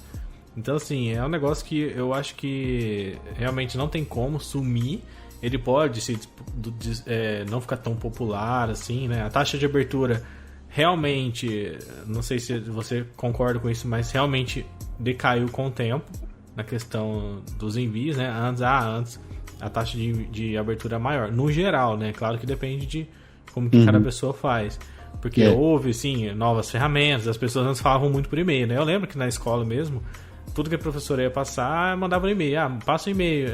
Então, assim, é um negócio que eu acho que realmente não tem como sumir. Ele pode não ficar tão popular assim, né? A taxa de abertura realmente, não sei se você concorda com isso, mas realmente decaiu com o tempo na questão dos envios, né? Antes a taxa de abertura é maior. No geral, né? Claro que depende de como que cada pessoa faz. Porque houve, sim, novas ferramentas, as pessoas antes falavam muito por e-mail, né? Eu lembro que na escola mesmo, tudo que a professora ia passar, mandava um e-mail. Passa o e-mail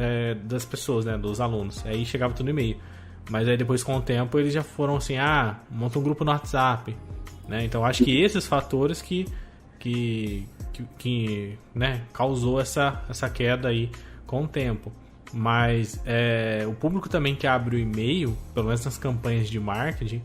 das pessoas, né? Dos alunos. Aí chegava tudo no e-mail. Mas aí depois, com o tempo, eles já foram assim, monta um grupo no WhatsApp. Né? Então, acho que esses fatores que né, causou essa queda aí com o tempo. Mas o público também que abre o e-mail, pelo menos nas campanhas de marketing,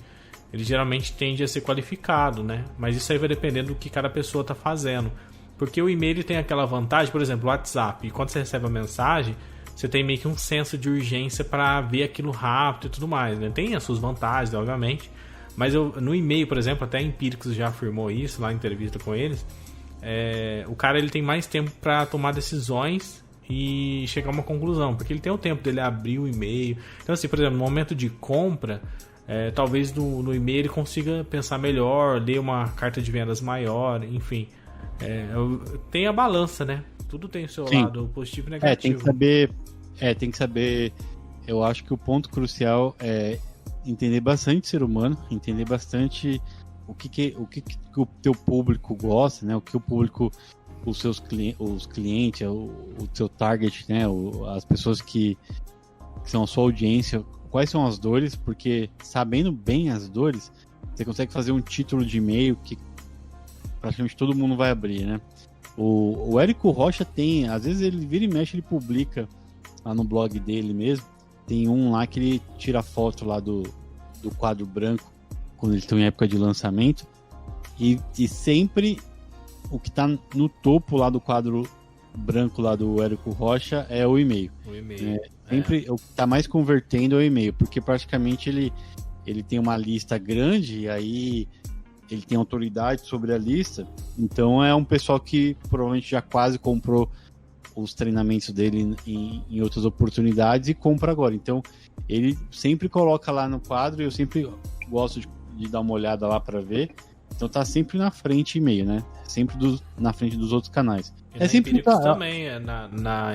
ele geralmente tende a ser qualificado, né? Mas isso aí vai dependendo do que cada pessoa está fazendo. Porque o e-mail tem aquela vantagem, por exemplo, o WhatsApp, e quando você recebe a mensagem, você tem meio que um senso de urgência para ver aquilo rápido e tudo mais, né? Tem as suas vantagens, obviamente, mas no e-mail, por exemplo, até a Empíricos já afirmou isso lá em entrevista com eles, o cara ele tem mais tempo para tomar decisões e chegar a uma conclusão, porque ele tem o tempo dele abrir o e-mail. Então, assim, por exemplo, no momento de compra, talvez no e-mail ele consiga pensar melhor, ler uma carta de vendas maior, enfim. Tem a balança, né? Tudo tem o seu lado positivo e negativo. Tem que saber. Eu acho que o ponto crucial é entender bastante ser humano, entender bastante o que o teu público gosta, né? O que o público, os clientes, o teu target, né? As pessoas que são a sua audiência, quais são as dores, porque sabendo bem as dores, você consegue fazer um título de e-mail que praticamente todo mundo vai abrir, né? O Érico Rocha tem, às vezes ele vira e mexe, ele publica lá no blog dele mesmo, tem um lá que ele tira foto lá do quadro branco, quando eles estão em época de lançamento, e sempre o que tá no topo lá do quadro branco lá do Érico Rocha é o e-mail. Sempre o que tá mais convertendo é o e-mail, porque praticamente ele tem uma lista grande e aí ele tem autoridade sobre a lista, então é um pessoal que provavelmente já quase comprou os treinamentos dele em outras oportunidades e compra agora. Então ele sempre coloca lá no quadro e eu sempre gosto de dar uma olhada lá para ver. Então tá sempre na frente e-mail, né? Sempre na frente dos outros canais. E sempre também, na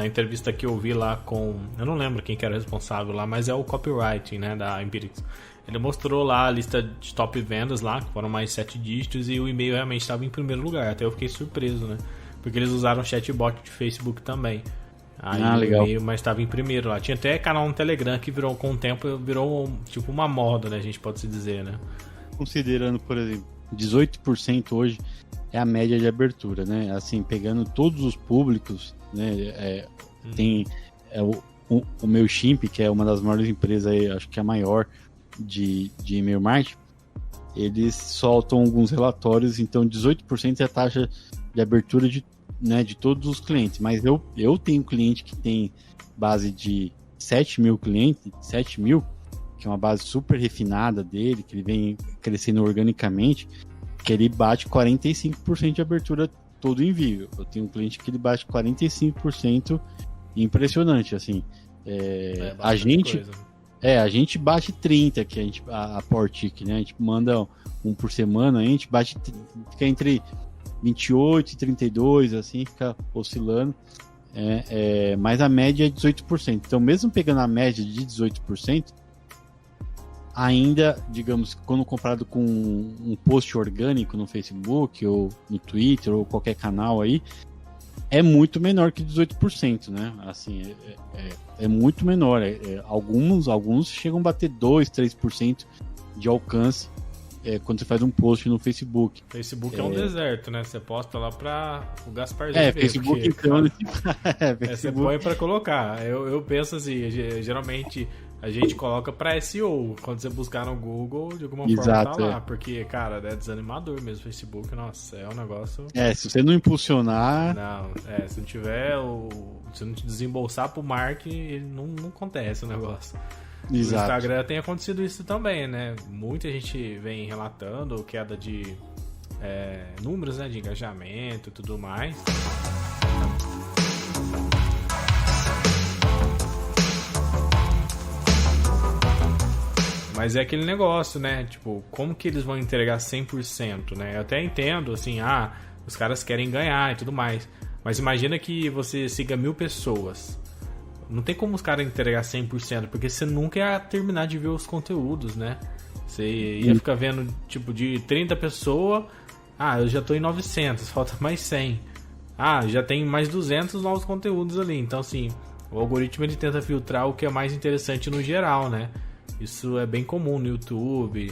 entrevista que eu vi lá com... Eu não lembro quem que era o responsável lá, mas é o copywriting, né, da Empirics. Ele mostrou lá a lista de top vendas lá, que foram mais 7 dígitos, e o e-mail realmente estava em primeiro lugar. Até eu fiquei surpreso, né? Porque eles usaram o chatbot de Facebook também. Aí legal. O e-mail, mas estava em primeiro lá. Tinha até canal no Telegram que com o tempo virou tipo uma moda, né? A gente pode se dizer, né? Considerando, por exemplo, 18% hoje é a média de abertura, né? Assim, pegando todos os públicos, né? Tem o MailChimp, que é uma das maiores empresas aí, acho que é a maior de e-mail marketing, eles soltam alguns relatórios, então 18% é a taxa de abertura de todos os clientes, mas eu tenho cliente que tem base de 7 mil clientes, 7 mil, que é uma base super refinada dele, que ele vem crescendo organicamente, que ele bate 45% de abertura todo envio. Eu tenho um cliente que ele bate 45%, impressionante, assim. A gente... A gente bate 30 aqui, a Portic, né? A gente manda um por semana, a gente bate, fica entre 28 e 32, assim, fica oscilando. Mas a média é 18%. Então, mesmo pegando a média de 18%, ainda, digamos, quando comparado com um post orgânico no Facebook ou no Twitter ou qualquer canal aí, é muito menor que 18%, né? Assim, é muito menor. Alguns chegam a bater 2%, 3% de alcance quando você faz um post no Facebook. Facebook é um deserto, né? Você posta lá para o Gasparzinho ver. Facebook porque, então... Facebook... Você põe para colocar. Eu penso assim, geralmente a gente coloca para SEO. Quando você buscar no Google, de alguma forma tá lá. Porque, cara, é desanimador mesmo o Facebook. Nossa, é um negócio... se você não impulsionar... Não, se não tiver... Se não te desembolsar pro marketing, não acontece o negócio. Exato. No Instagram tem acontecido isso também, né? Muita gente vem relatando queda de números, né? De engajamento e tudo mais. Mas é aquele negócio, né? Tipo, como que eles vão entregar 100%, né? Eu até entendo, assim, os caras querem ganhar e tudo mais. Mas imagina que você siga 1000 pessoas. Não tem como os caras entregar 100%, porque você nunca ia terminar de ver os conteúdos, né? Você ia ficar vendo, tipo, de 30 pessoas, eu já tô em 900, falta mais 100. Já tem mais 200 novos conteúdos ali. Então, assim, o algoritmo ele tenta filtrar o que é mais interessante no geral, né? Isso é bem comum no YouTube,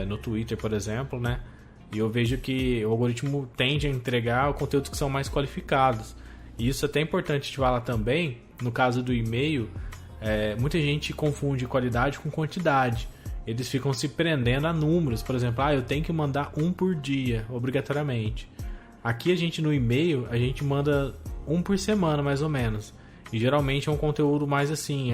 no Twitter, por exemplo, né? E eu vejo que o algoritmo tende a entregar conteúdos que são mais qualificados. E isso é até importante de falar também, no caso do e-mail, muita gente confunde qualidade com quantidade. Eles ficam se prendendo a números. Por exemplo, eu tenho que mandar 1 por dia, obrigatoriamente. Aqui a gente no e-mail, a gente manda 1 por semana, mais ou menos. E geralmente é um conteúdo mais assim,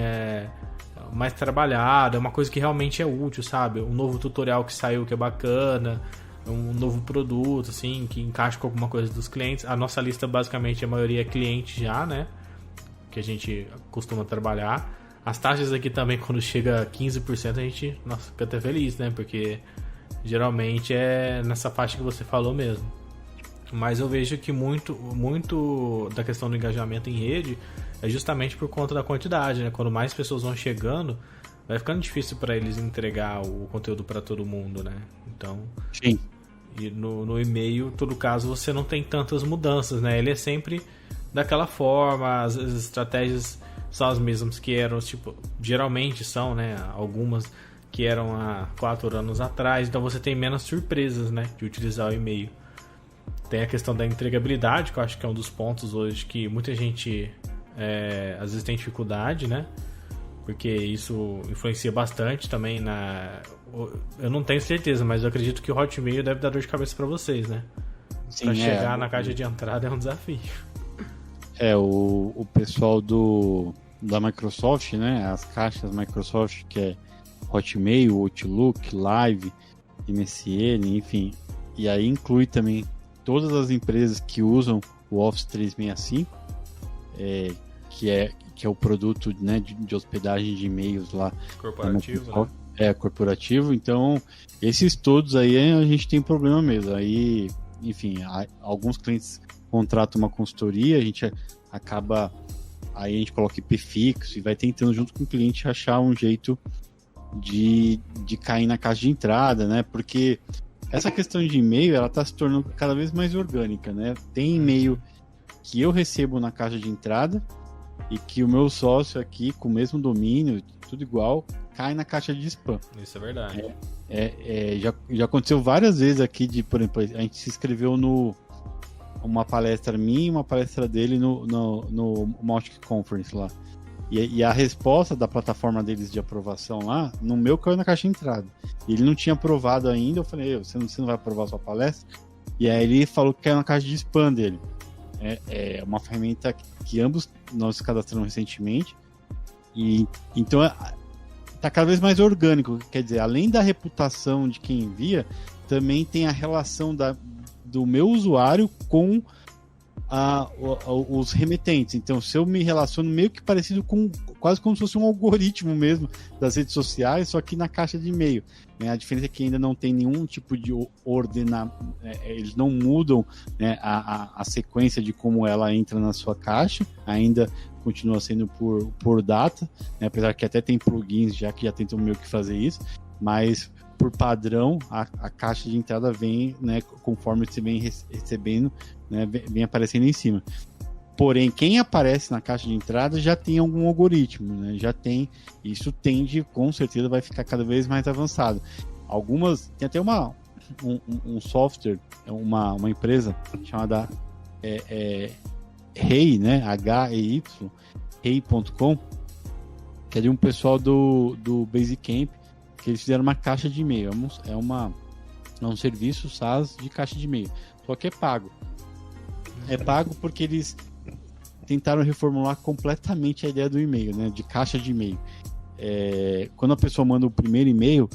mais trabalhado, é uma coisa que realmente é útil, sabe? Um novo tutorial que saiu que é bacana, um novo produto, assim, que encaixa com alguma coisa dos clientes. A nossa lista, basicamente, a maioria é cliente já, né? Que a gente costuma trabalhar. As taxas aqui também, quando chega a 15%, a gente, fica até feliz, né? Porque geralmente é nessa faixa que você falou mesmo. Mas eu vejo que muito da questão do engajamento em rede é justamente por conta da quantidade, né? Quando mais pessoas vão chegando, vai ficando difícil para eles entregar o conteúdo para todo mundo, né? Então, sim. E no e-mail, em todo caso, você não tem tantas mudanças, né? Ele é sempre daquela forma, as estratégias são as mesmas que eram, tipo, geralmente são, né? Algumas que eram há 4 anos atrás, então você tem menos surpresas, né? De utilizar o e-mail. Tem a questão da entregabilidade, que eu acho que é um dos pontos hoje que muita gente às vezes tem dificuldade, né? Porque isso influencia bastante também eu não tenho certeza, mas eu acredito que o Hotmail deve dar dor de cabeça para vocês, né? Sim, pra chegar na caixa de entrada é um desafio. O pessoal da Microsoft, né? As caixas Microsoft, que é Hotmail, Outlook, Live, MSN, enfim. E aí inclui também todas as empresas que usam o Office 365, que é o produto, né, de hospedagem de e-mails lá. Corporativo, né? Corporativo. Então, esses todos aí a gente tem problema mesmo. Aí, enfim, alguns clientes contratam uma consultoria, a gente acaba... Aí a gente coloca IP fixo e vai tentando, junto com o cliente, achar um jeito de cair na caixa de entrada, né? Porque essa questão de e-mail, ela está se tornando cada vez mais orgânica, né? Tem e-mail que eu recebo na caixa de entrada e que o meu sócio aqui, com o mesmo domínio, tudo igual, cai na caixa de spam. Isso é verdade. Já aconteceu várias vezes aqui, por exemplo, a gente se inscreveu uma palestra minha e uma palestra dele no Mautic Conference lá. E a resposta da plataforma deles de aprovação lá, no meu caiu na caixa de entrada. Ele não tinha aprovado ainda, eu falei, você não vai aprovar a sua palestra? E aí ele falou que caiu na caixa de spam dele. É uma ferramenta que ambos nós cadastramos recentemente. E então tá cada vez mais orgânico. Quer dizer, além da reputação de quem envia, também tem a relação do meu usuário com os remetentes. Então, se eu me relaciono meio que parecido com, quase como se fosse um algoritmo mesmo das redes sociais, só que na caixa de e-mail, né? A diferença é que ainda não tem nenhum tipo de eles não mudam, né, a sequência de como ela entra na sua caixa, ainda continua sendo por data, né? Apesar que até tem plugins já que já tentam meio que fazer isso, mas por padrão a caixa de entrada vem, né, conforme você vem recebendo, né, vem aparecendo em cima. Porém, quem aparece na caixa de entrada já tem algum algoritmo, né? Já tem, isso tende, com certeza vai ficar cada vez mais avançado. Algumas, tem até um software, uma empresa chamada Hey, né? Hey, Hey.com, que é de um pessoal do Basecamp, que eles fizeram uma caixa de e-mail. É um serviço SaaS de caixa de e-mail, só que é pago. É pago porque eles tentaram reformular completamente a ideia do e-mail, né? De caixa de e-mail. Quando a pessoa manda o primeiro e-mail,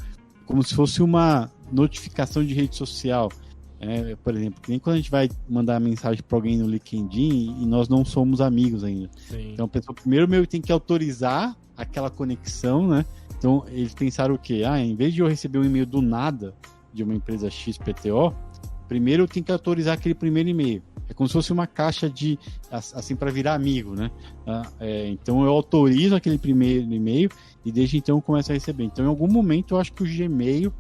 como se fosse uma notificação de rede social. Por exemplo, que nem quando a gente vai mandar mensagem para alguém no LinkedIn e nós não somos amigos ainda. Sim. Então a pessoa primeiro meio tem que autorizar aquela conexão, né? Então eles pensaram o quê? Em vez de eu receber um e-mail do nada de uma empresa XPTO, primeiro eu tenho que autorizar aquele primeiro e-mail. É como se fosse uma caixa de, assim, para virar amigo, né? Então eu autorizo aquele primeiro e-mail e desde então eu começo a receber. Então em algum momento eu acho que o Gmail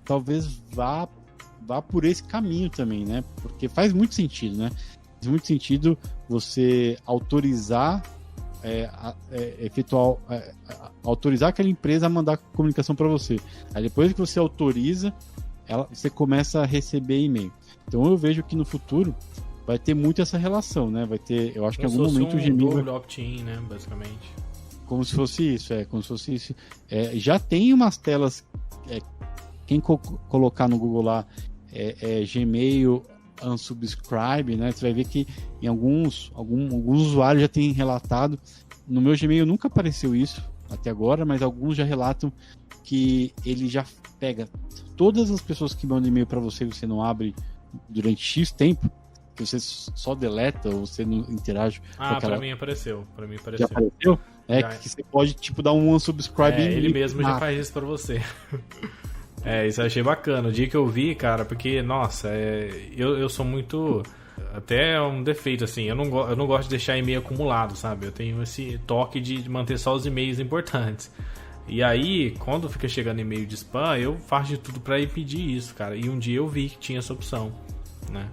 talvez vá por esse caminho também, né? Porque faz muito sentido, né? Faz muito sentido você autorizar autorizar aquela empresa a mandar comunicação para você. Aí depois que você autoriza, você começa a receber e-mail. Então eu vejo que no futuro vai ter muito essa relação, né? Vai ter, eu acho que em algum momento o Gmail vai... opt-in, né? Basicamente. Como se fosse isso, como se fosse isso. Já tem umas telas, quem colocar no Google lá Gmail unsubscribe, né? Você vai ver que em alguns usuários já têm relatado. No meu Gmail nunca apareceu isso até agora, mas alguns já relatam que ele já pega todas as pessoas que mandam e-mail para você e você não abre durante X tempo, que você só deleta ou você não interage com aquela... Pra mim apareceu. Já apareceu? Que você pode, tipo, dar um unsubscribe. Ele mesmo já faz isso pra você. Isso eu achei bacana. O dia que eu vi, cara, porque, nossa, eu sou muito... Até é um defeito, assim, eu não gosto de deixar e-mail acumulado, sabe? Eu tenho esse toque de manter só os e-mails importantes. E aí, quando fica chegando e-mail de spam, eu faço de tudo pra impedir isso, cara. E um dia eu vi que tinha essa opção, né?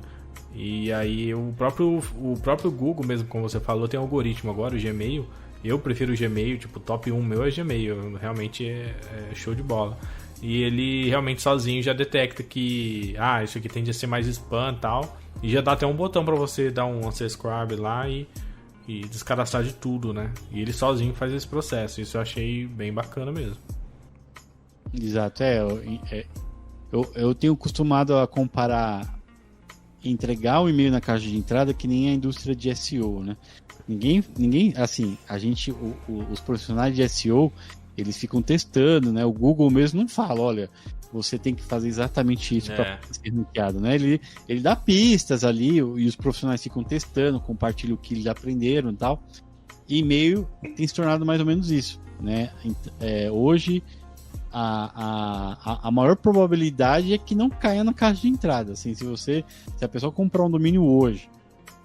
E aí o próprio Google mesmo, como você falou, tem um algoritmo agora, o Gmail. Eu prefiro o Gmail, tipo, top 1 meu é Gmail, realmente é show de bola. E ele realmente sozinho já detecta que isso aqui tende a ser mais spam e tal. E já dá até um botão pra você dar um unsubscribe lá e descadastrar de tudo, né? E ele sozinho faz esse processo. Isso eu achei bem bacana mesmo. Exato, eu tenho costumado a comparar entregar o e-mail na caixa de entrada que nem a indústria de SEO, né? Ninguém, assim, os profissionais de SEO, eles ficam testando, né? O Google mesmo não fala, olha, você tem que fazer exatamente isso para ser ranqueado, né? Ele dá pistas ali e os profissionais ficam testando, compartilham o que eles aprenderam e tal. E e-mail tem se tornado mais ou menos isso, né? Hoje a maior probabilidade é que não caia na caixa de entrada. Assim, se a pessoa comprar um domínio hoje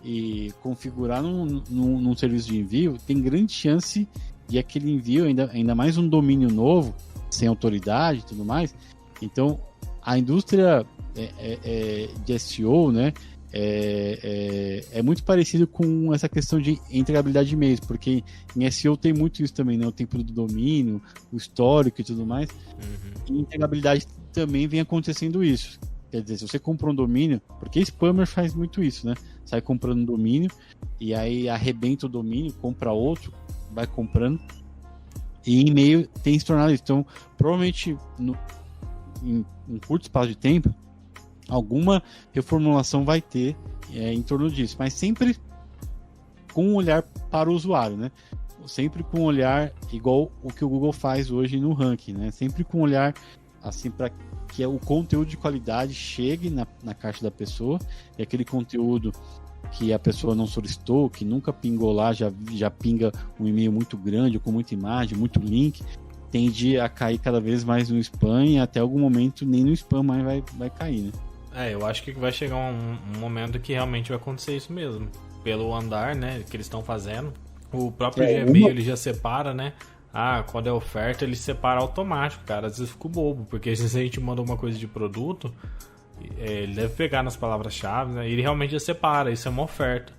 e configurar num serviço de envio, tem grande chance de aquele envio, ainda mais um domínio novo, sem autoridade e tudo mais. Então, a indústria de SEO, né, é muito parecido com essa questão de entregabilidade de e-mails, porque em SEO tem muito isso também, né? O tempo do domínio, o histórico e tudo mais. E em entregabilidade também vem acontecendo isso. Quer dizer, se você compra um domínio, porque spammer faz muito isso, né? Sai comprando um domínio e aí arrebenta o domínio, compra outro, vai comprando. E e-mail tem se tornado isso. Então, provavelmente em um curto espaço de tempo, alguma reformulação vai ter em torno disso, mas sempre com um olhar para o usuário, né? Sempre com um olhar igual o que o Google faz hoje no ranking, né? Sempre com um olhar assim para que o conteúdo de qualidade chegue na caixa da pessoa, e aquele conteúdo que a pessoa não solicitou, que nunca pingou lá, já pinga um e-mail muito grande, com muita imagem, muito link, tende a cair cada vez mais no spam, e até algum momento nem no spam mais vai cair, né? Eu acho que vai chegar um momento que realmente vai acontecer isso mesmo. Pelo andar, né, que eles estão fazendo. O próprio Gmail, ele já separa, né? Quando é oferta, ele separa automático, cara. Às vezes eu fico bobo, porque se a gente manda uma coisa de produto, ele deve pegar nas palavras-chave, né? E ele realmente já separa, isso é uma oferta.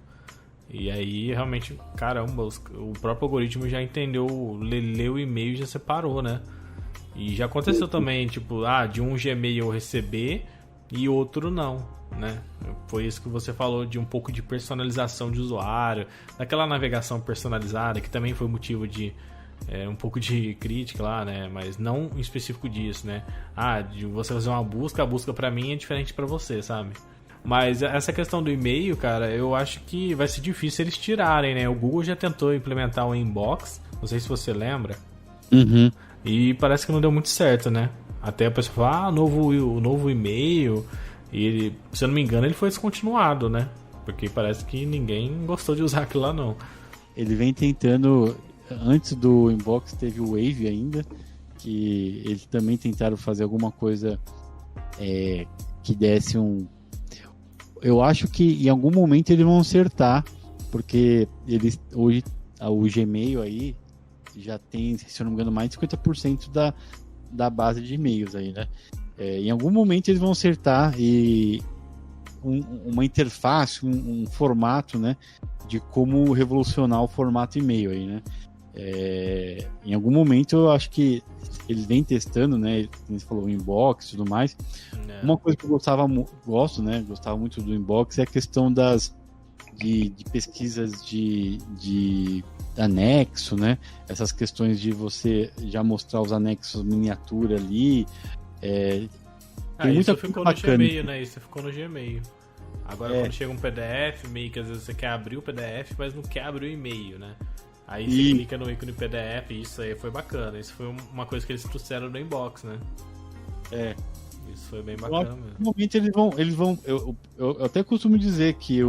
E aí, realmente, caramba, o próprio algoritmo já entendeu, leu o e-mail e já separou, né? E já aconteceu também, tipo, de um Gmail eu receber e outro não, né? Foi isso que você falou, de um pouco de personalização de usuário, daquela navegação personalizada, que também foi motivo de um pouco de crítica lá, né? Mas não em específico disso, né? De você fazer uma busca, a busca pra mim é diferente pra você, sabe? Mas essa questão do e-mail, cara, eu acho que vai ser difícil eles tirarem, né? O Google já tentou implementar o inbox, não sei se você lembra. Uhum. E parece que não deu muito certo, né? Até a pessoa fala, o novo e-mail. E ele, se eu não me engano, ele foi descontinuado, né? Porque parece que ninguém gostou de usar aquilo lá, não. Ele vem tentando... Antes do inbox teve o Wave ainda, que eles também tentaram fazer alguma coisa que desse um... Eu acho que em algum momento eles vão acertar, porque eles hoje o Gmail aí já tem, se eu não me engano, mais de 50% da base de e-mails aí, né? Em algum momento eles vão acertar e uma interface, um formato, né, de como revolucionar o formato e-mail aí, né? Em algum momento eu acho que eles vêm testando, né? Como você falou, o inbox e tudo mais. Uma coisa que eu gostava muito do inbox é a questão de pesquisas de anexo, né? Essas questões de você já mostrar os anexos miniatura ali. Tem muita isso ficou bacana no Gmail, né? Isso ficou no Gmail. Agora quando chega um PDF, meio que às vezes você quer abrir o PDF, mas não quer abrir o e-mail, né? Aí você clica no ícone PDF, isso aí foi bacana. Isso foi uma coisa que eles trouxeram no inbox, né? Isso foi bem bacana mesmo. No momento eles vão. Eu até costumo dizer que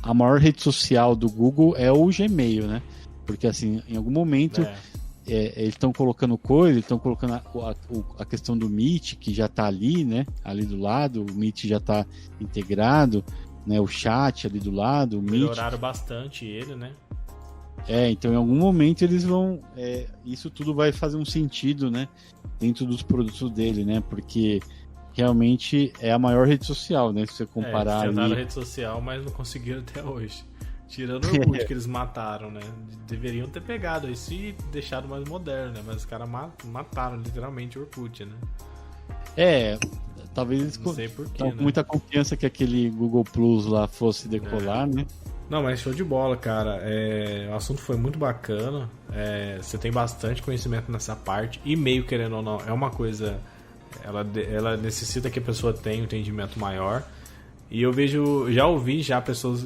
a maior rede social do Google é o Gmail, né? Porque assim, em algum momento eles estão colocando coisa, estão colocando a questão do Meet, que já está ali, né? Ali do lado, o Meet já está integrado. Né, o chat ali do lado, o melhoraram bastante ele, né? Então em algum momento eles vão... isso tudo vai fazer um sentido, né? Dentro dos produtos dele, né? Porque realmente é a maior rede social, né? Se você comparar eles tentaram ali... a rede social, mas não conseguiram até hoje. Tirando o Orkut que eles mataram, né? Deveriam ter pegado isso e deixado mais moderno, né? Mas os caras mataram literalmente o Orkut, né? Talvez eles estavam com muita confiança que aquele Google Plus lá fosse decolar, né? Não, mas show de bola, cara. O assunto foi muito bacana. Você tem bastante conhecimento nessa parte. E-mail, querendo ou não, é uma coisa... Ela necessita que a pessoa tenha um entendimento maior. E eu já ouvi pessoas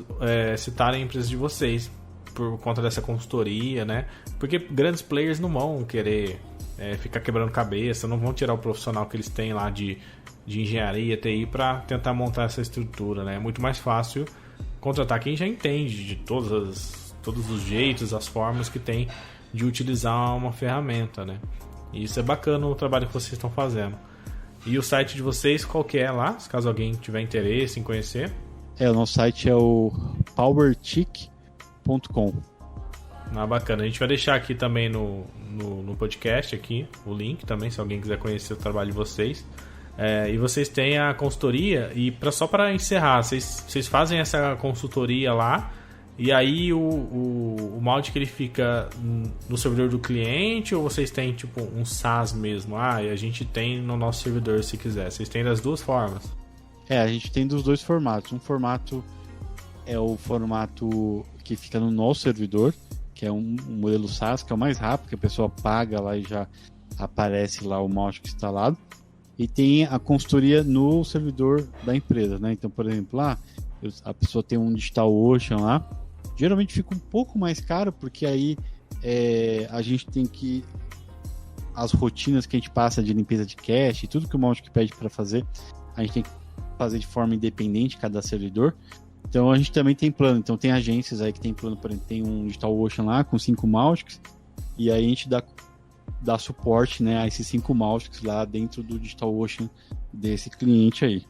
citarem a empresa de vocês por conta dessa consultoria, né? Porque grandes players não vão querer ficar quebrando cabeça, não vão tirar o profissional que eles têm lá de engenharia, TI, para tentar montar essa estrutura, né? É muito mais fácil contratar quem já entende de todos os jeitos, as formas que tem de utilizar uma ferramenta, né? E isso é bacana o trabalho que vocês estão fazendo. E o site de vocês, qual que é lá? Se caso alguém tiver interesse em conhecer. O nosso site é o powertic.com. Bacana. A gente vai deixar aqui também no podcast aqui, o link também, se alguém quiser conhecer o trabalho de vocês. E vocês têm a consultoria, e só para encerrar, vocês fazem essa consultoria lá, e aí o Mautic ele fica no servidor do cliente, ou vocês têm tipo um SaaS mesmo? E a gente tem no nosso servidor se quiser. Vocês têm das duas formas? A gente tem dos dois formatos. Um formato é o formato que fica no nosso servidor, que é um modelo SaaS, que é o mais rápido, que a pessoa paga lá e já aparece lá o Mautic instalado. E tem a consultoria no servidor da empresa, né? Então, por exemplo, lá a pessoa tem um DigitalOcean lá. Geralmente fica um pouco mais caro, porque aí a gente tem que as rotinas que a gente passa de limpeza de cache, tudo que o Mautic pede para fazer, a gente tem que fazer de forma independente cada servidor. Então a gente também tem plano. Então tem agências aí que tem plano, por exemplo, tem um DigitalOcean lá com 5 Mautics, e aí a gente dá suporte, né, a esses 5 Mautics lá dentro do DigitalOcean desse cliente aí.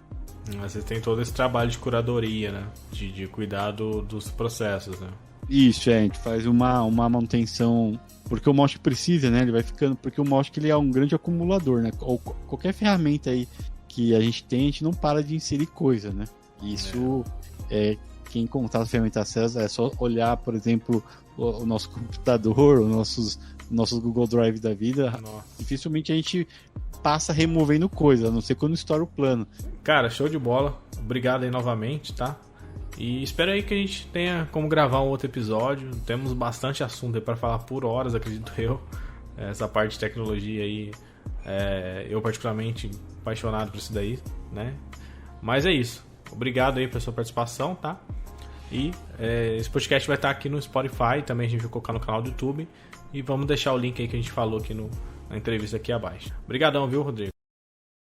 Você tem todo esse trabalho de curadoria, né? De cuidar dos processos, né? Isso, a gente faz uma manutenção, porque o Mautic precisa, né? Ele vai ficando, porque o Mautic ele é um grande acumulador, né? Qualquer ferramenta aí que a gente não para de inserir coisa, né? Isso quem contrata a ferramenta César é só olhar, por exemplo, o nosso computador, os nossos Google Drive da vida. Nossa. Dificilmente a gente passa removendo coisa, a não ser quando estoura o plano. Cara, show de bola. Obrigado aí novamente, tá? E espero aí que a gente tenha como gravar um outro episódio. Temos bastante assunto aí para falar por horas, acredito eu. Essa parte de tecnologia aí, eu particularmente apaixonado por isso daí, né? Mas é isso. Obrigado aí pela sua participação, tá? E esse podcast vai estar aqui no Spotify, também a gente vai colocar no canal do YouTube. E vamos deixar o link aí que a gente falou aqui na entrevista aqui abaixo. Obrigadão, viu, Rodrigo?